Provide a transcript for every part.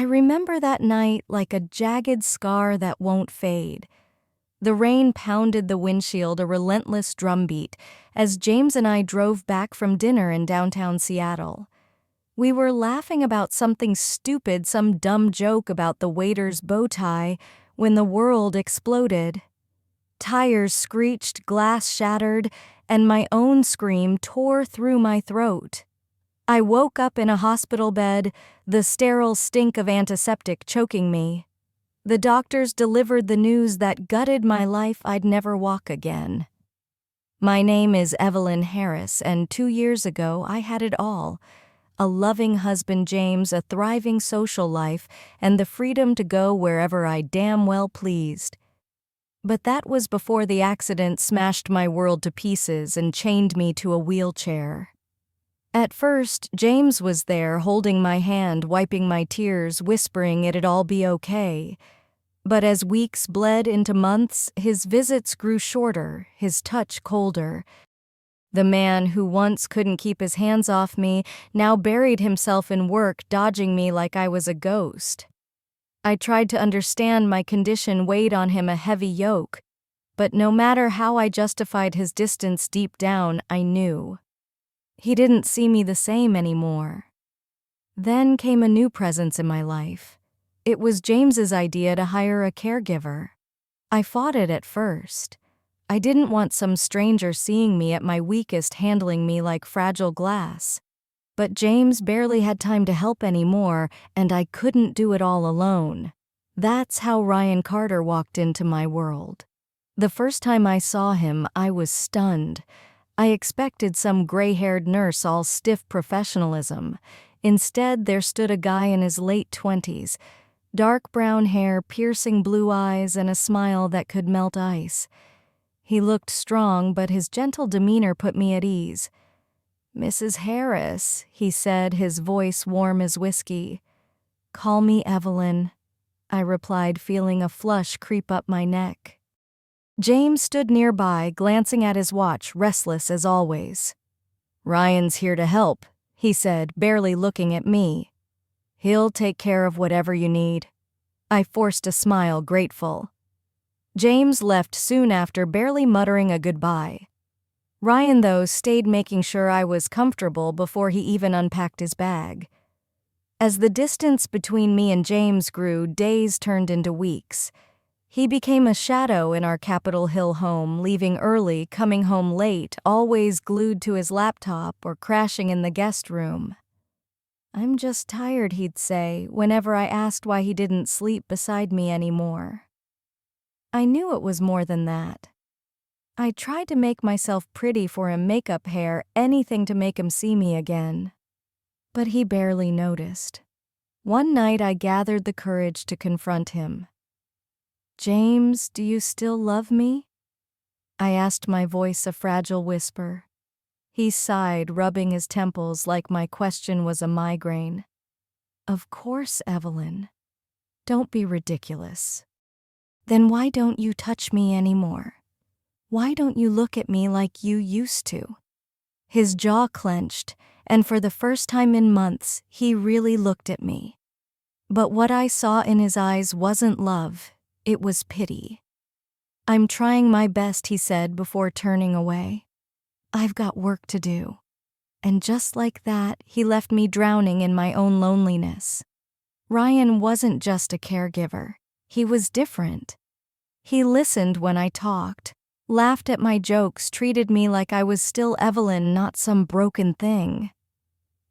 I remember that night like a jagged scar that won't fade. The rain pounded the windshield a relentless drumbeat as James and I drove back from dinner in downtown Seattle. We were laughing about something stupid, some dumb joke about the waiter's bow tie, when the world exploded. Tires screeched, glass shattered, and my own scream tore through my throat. I woke up in a hospital bed, the sterile stink of antiseptic choking me. The doctors delivered the news that gutted my life. I'd never walk again. My name is Evelyn Harris, and 2 years ago I had it all. A loving husband, James, a thriving social life, and the freedom to go wherever I damn well pleased. But that was before the accident smashed my world to pieces and chained me to a wheelchair. At first, James was there holding my hand, wiping my tears, whispering it'd all be okay. But as weeks bled into months, his visits grew shorter, his touch colder. The man who once couldn't keep his hands off me now buried himself in work, dodging me like I was a ghost. I tried to understand my condition weighed on him a heavy yoke, but no matter how I justified his distance deep down, I knew. He didn't see me the same anymore. Then came a new presence in my life. It was James's idea to hire a caregiver. I fought it at first. I didn't want some stranger seeing me at my weakest handling me like fragile glass. But James barely had time to help anymore, and I couldn't do it all alone. That's how Ryan Carter walked into my world. The first time I saw him, I was stunned. I expected some gray-haired nurse, all stiff professionalism. Instead, there stood a guy in his late 20s, dark brown hair, piercing blue eyes, and a smile that could melt ice. He looked strong, but his gentle demeanor put me at ease. "Mrs. Harris," he said, his voice warm as whiskey. "Call me Evelyn," I replied, feeling a flush creep up my neck. James stood nearby, glancing at his watch, restless as always. "Ryan's here to help," he said, barely looking at me. "He'll take care of whatever you need." I forced a smile, grateful. James left soon after, barely muttering a goodbye. Ryan, though, stayed, making sure I was comfortable before he even unpacked his bag. As the distance between me and James grew, days turned into weeks. He became a shadow in our Capitol Hill home, leaving early, coming home late, always glued to his laptop or crashing in the guest room. "I'm just tired," he'd say, whenever I asked why he didn't sleep beside me anymore. I knew it was more than that. I tried to make myself pretty for him, makeup, hair, anything to make him see me again. But he barely noticed. One night I gathered the courage to confront him. "James, do you still love me?" I asked, my voice a fragile whisper. He sighed, rubbing his temples like my question was a migraine. "Of course, Evelyn. Don't be ridiculous." "Then why don't you touch me anymore? Why don't you look at me like you used to?" His jaw clenched, and for the first time in months, he really looked at me. But what I saw in his eyes wasn't love, it was pity. "I'm trying my best," he said before turning away. "I've got work to do." And just like that, he left me drowning in my own loneliness. Ryan wasn't just a caregiver. He was different. He listened when I talked, laughed at my jokes, treated me like I was still Evelyn, not some broken thing.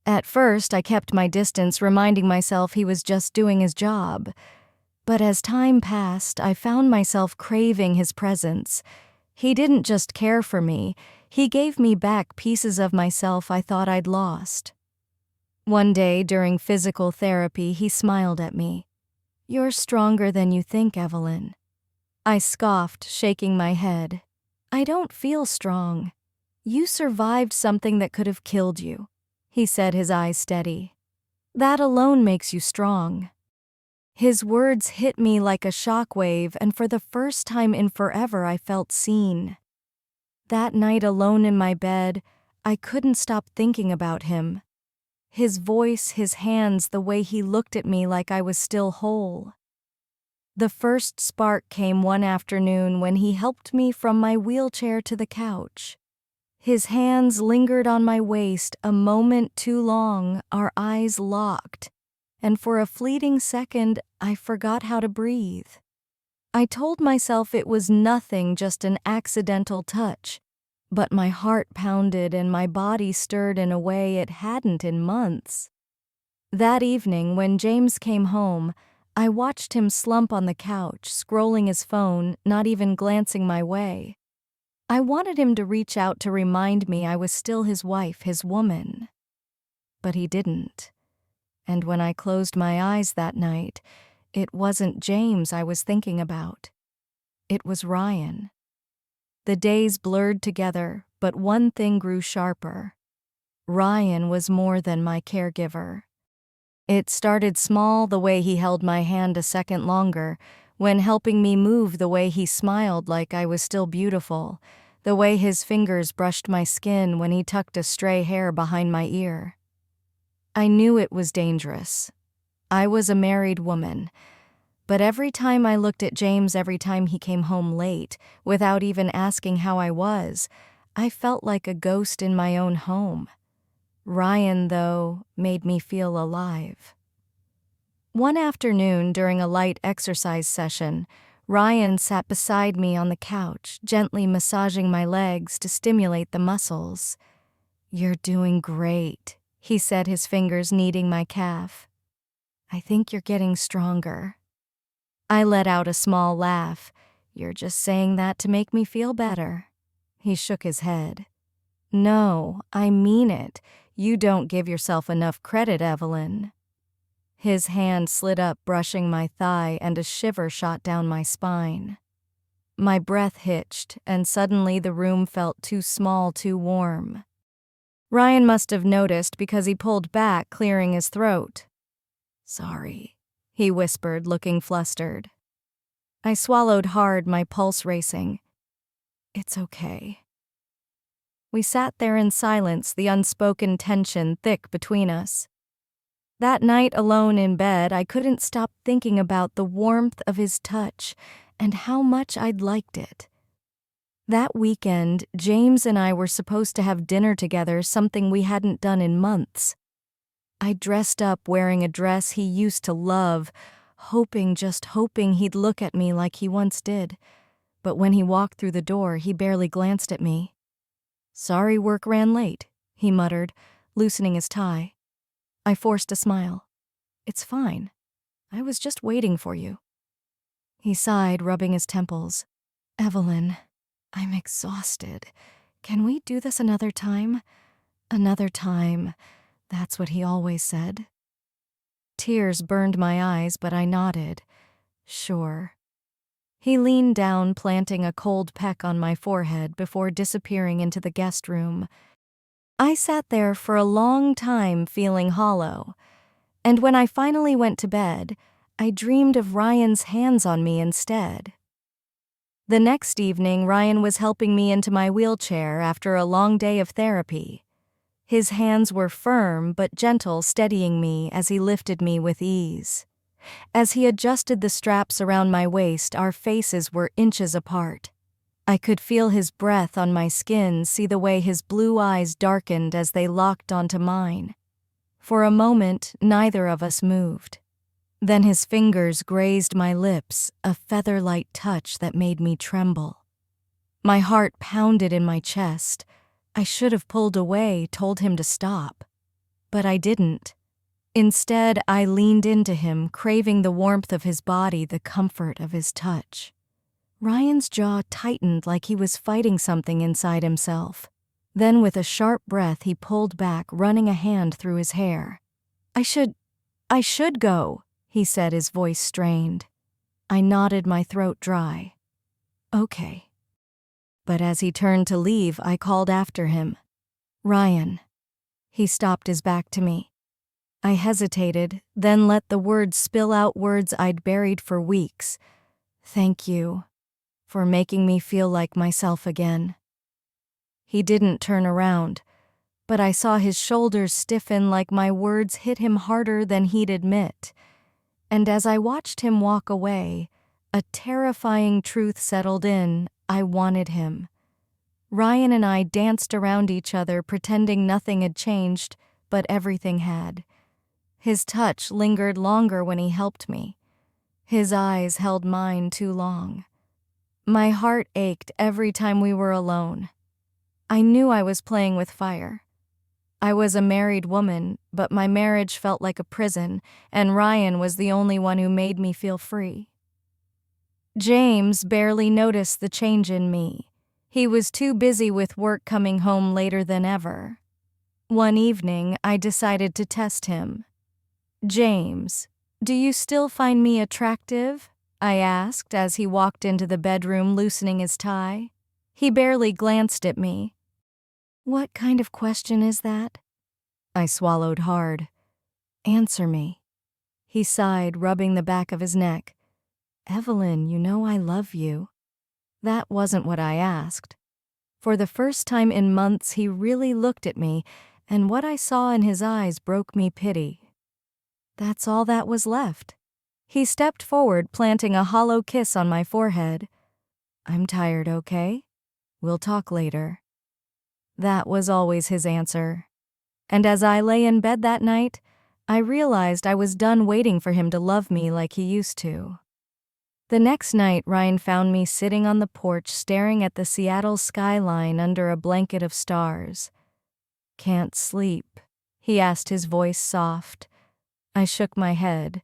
At first, I kept my distance, reminding myself he was just doing his job. But as time passed, I found myself craving his presence. He didn't just care for me, he gave me back pieces of myself I thought I'd lost. One day, during physical therapy, he smiled at me. "You're stronger than you think, Evelyn." I scoffed, shaking my head. "I don't feel strong. You survived something that could have killed you," he said, his eyes steady. "That alone makes you strong." His words hit me like a shockwave, and for the first time in forever I felt seen. That night, alone in my bed, I couldn't stop thinking about him. His voice, his hands, the way he looked at me like I was still whole. The first spark came one afternoon when he helped me from my wheelchair to the couch. His hands lingered on my waist a moment too long, our eyes locked, and for a fleeting second I forgot how to breathe. I told myself it was nothing, just an accidental touch, but my heart pounded and my body stirred in a way it hadn't in months. That evening, when James came home, I watched him slump on the couch, scrolling his phone, not even glancing my way. I wanted him to reach out to remind me I was still his wife, his woman. But he didn't. And when I closed my eyes that night, it wasn't James I was thinking about. It was Ryan. The days blurred together, but one thing grew sharper. Ryan was more than my caregiver. It started small, the way he held my hand a second longer, when helping me move, the way he smiled like I was still beautiful, the way his fingers brushed my skin when he tucked a stray hair behind my ear. I knew it was dangerous. I was a married woman, but every time I looked at James, every time he came home late, without even asking how I was, I felt like a ghost in my own home. Ryan, though, made me feel alive. One afternoon, during a light exercise session, Ryan sat beside me on the couch, gently massaging my legs to stimulate the muscles. "You're doing great," he said, his fingers kneading my calf. "I think you're getting stronger." I let out a small laugh. "You're just saying that to make me feel better." He shook his head. "No, I mean it. You don't give yourself enough credit, Evelyn." His hand slid up, brushing my thigh, and a shiver shot down my spine. My breath hitched, and suddenly the room felt too small, too warm. Ryan must have noticed because he pulled back, clearing his throat. "Sorry," he whispered, looking flustered. I swallowed hard, my pulse racing. "It's okay." We sat there in silence, the unspoken tension thick between us. That night, alone in bed, I couldn't stop thinking about the warmth of his touch and how much I'd liked it. That weekend, James and I were supposed to have dinner together, something we hadn't done in months. I dressed up wearing a dress he used to love, just hoping he'd look at me like he once did. But when he walked through the door, he barely glanced at me. "Sorry work ran late," he muttered, loosening his tie. I forced a smile. "It's fine. I was just waiting for you." He sighed, rubbing his temples. "Evelyn, I'm exhausted. Can we do this another time?" "Another time," that's what he always said. Tears burned my eyes, but I nodded. "Sure." He leaned down, planting a cold peck on my forehead before disappearing into the guest room. I sat there for a long time, feeling hollow. And when I finally went to bed, I dreamed of Ryan's hands on me instead. The next evening, Ryan was helping me into my wheelchair after a long day of therapy. His hands were firm but gentle, steadying me as he lifted me with ease. As he adjusted the straps around my waist, our faces were inches apart. I could feel his breath on my skin, see the way his blue eyes darkened as they locked onto mine. For a moment, neither of us moved. Then his fingers grazed my lips, a feather-light touch that made me tremble. My heart pounded in my chest. I should have pulled away, told him to stop. But I didn't. Instead, I leaned into him, craving the warmth of his body, the comfort of his touch. Ryan's jaw tightened like he was fighting something inside himself. Then, with a sharp breath, he pulled back, running a hand through his hair. I should go," he said, his voice strained. I nodded, my throat dry. "Okay." But as he turned to leave, I called after him. "Ryan." He stopped, his back to me. I hesitated, then let the words spill out, words I'd buried for weeks. "Thank you for making me feel like myself again." He didn't turn around. but I saw his shoulders stiffen like my words hit him harder than he'd admit. And as I watched him walk away, a terrifying truth settled in. I wanted him. Ryan and I danced around each other, pretending nothing had changed, but everything had. His touch lingered longer when he helped me. His eyes held mine too long. My heart ached every time we were alone. I knew I was playing with fire. I was a married woman, but my marriage felt like a prison, and Ryan was the only one who made me feel free. James barely noticed the change in me. He was too busy with work, coming home later than ever. One evening, I decided to test him. "James, do you still find me attractive?" I asked as he walked into the bedroom loosening his tie. He barely glanced at me. "What kind of question is that?" I swallowed hard. "Answer me." He sighed, rubbing the back of his neck. "Evelyn, you know I love you." That wasn't what I asked. For the first time in months, he really looked at me, and what I saw in his eyes broke me pity. That's all that was left. He stepped forward, planting a hollow kiss on my forehead. "I'm tired, okay? We'll talk later." That was always his answer. And as I lay in bed that night, I realized I was done waiting for him to love me like he used to. The next night, Ryan found me sitting on the porch staring at the Seattle skyline under a blanket of stars. "Can't sleep?" he asked, his voice soft. I shook my head.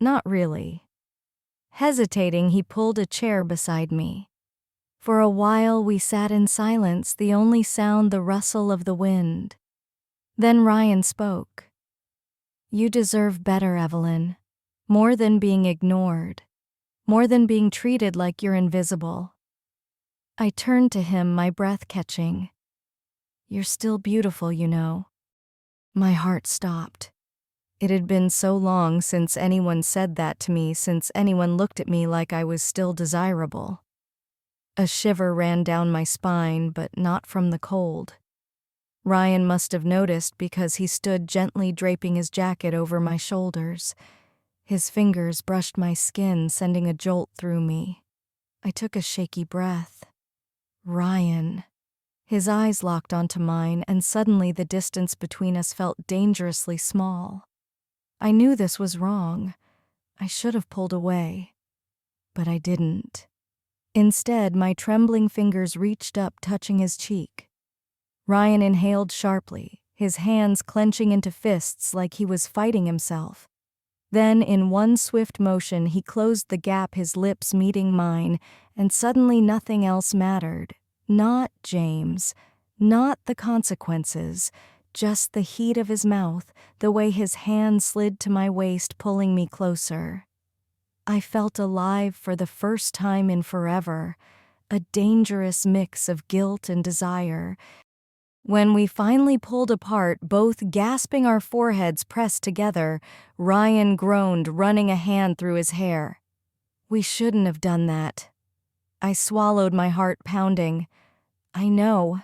"Not really." Hesitating, he pulled a chair beside me. For a while we sat in silence, the only sound the rustle of the wind. Then Ryan spoke. "You deserve better, Evelyn. More than being ignored. More than being treated like you're invisible." I turned to him, my breath catching. "You're still beautiful, you know." My heart stopped. It had been so long since anyone said that to me, since anyone looked at me like I was still desirable. A shiver ran down my spine, but not from the cold. Ryan must have noticed because he stood gently draping his jacket over my shoulders. His fingers brushed my skin, sending a jolt through me. I took a shaky breath. Ryan. His eyes locked onto mine, and suddenly the distance between us felt dangerously small. I knew this was wrong. I should have pulled away. But I didn't. Instead, my trembling fingers reached up, touching his cheek. Ryan inhaled sharply, his hands clenching into fists like he was fighting himself. Then, in one swift motion, he closed the gap, his lips meeting mine, and suddenly nothing else mattered. Not James, not the consequences, just the heat of his mouth, the way his hand slid to my waist, pulling me closer. I felt alive for the first time in forever, a dangerous mix of guilt and desire. When we finally pulled apart, both gasping, our foreheads pressed together, Ryan groaned, running a hand through his hair. "We shouldn't have done that." I swallowed, my heart pounding. "I know.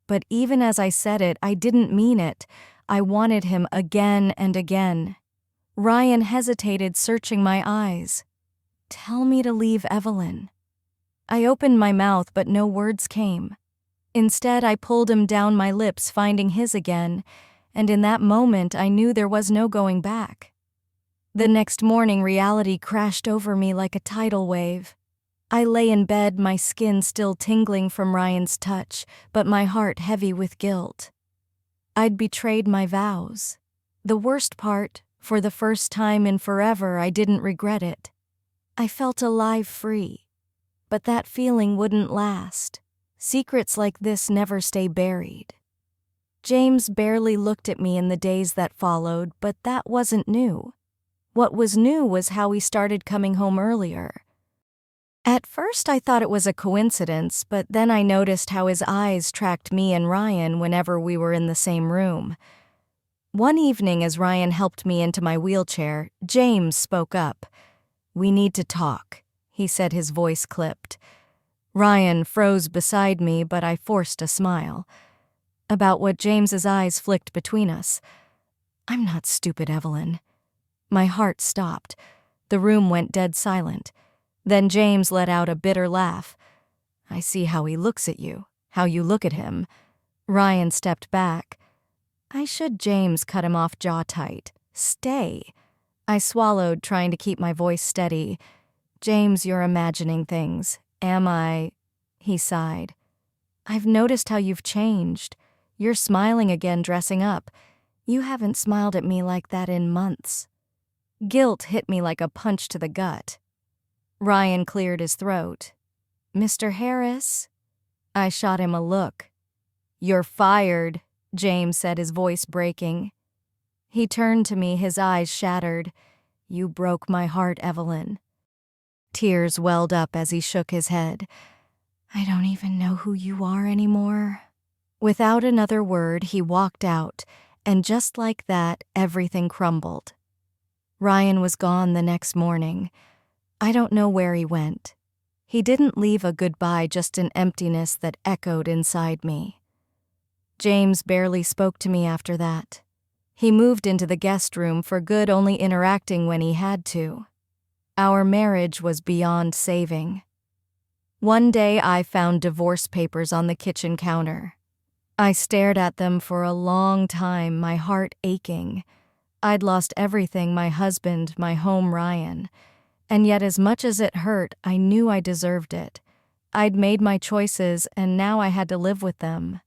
But even as I said it, I didn't mean it. I wanted him again and again." Ryan hesitated, searching my eyes. "Tell me to leave, Evelyn." I opened my mouth, but no words came. Instead, I pulled him down, my lips finding his again, and in that moment I knew there was no going back. The next morning, reality crashed over me like a tidal wave. I lay in bed, my skin still tingling from Ryan's touch, but my heart heavy with guilt. I'd betrayed my vows. The worst part, for the first time in forever, I didn't regret it. I felt alive, free. But that feeling wouldn't last. Secrets like this never stay buried. James barely looked at me in the days that followed, but that wasn't new. What was new was how he started coming home earlier. At first I thought it was a coincidence, but then I noticed how his eyes tracked me and Ryan whenever we were in the same room. One evening, as Ryan helped me into my wheelchair, James spoke up. "We need to talk," he said, his voice clipped. Ryan froze beside me, but I forced a smile. About what James's eyes flicked between us. I'm not stupid, Evelyn. My heart stopped. The room went dead silent. Then James let out a bitter laugh. I see how he looks at you, how you look at him. Ryan stepped back. I should James cut him off jaw tight. Stay. I swallowed, trying to keep my voice steady. James, you're imagining things. Am I? He sighed. I've noticed how you've changed. You're smiling again, dressing up. You haven't smiled at me like that in months. Guilt hit me like a punch to the gut. Ryan cleared his throat. Mr. Harris? I shot him a look. You're fired, James said, his voice breaking. He turned to me, his eyes shattered. You broke my heart, Evelyn. Tears welled up as he shook his head. I don't even know who you are anymore. Without another word, he walked out, and just like that, everything crumbled. Ryan was gone the next morning. I don't know where he went. He didn't leave a goodbye, just an emptiness that echoed inside me. James barely spoke to me after that. He moved into the guest room for good, only interacting when he had to. Our marriage was beyond saving. One day I found divorce papers on the kitchen counter. I stared at them for a long time, my heart aching. I'd lost everything, my husband, my home, Ryan. And yet as much as it hurt, I knew I deserved it. I'd made my choices, and now I had to live with them.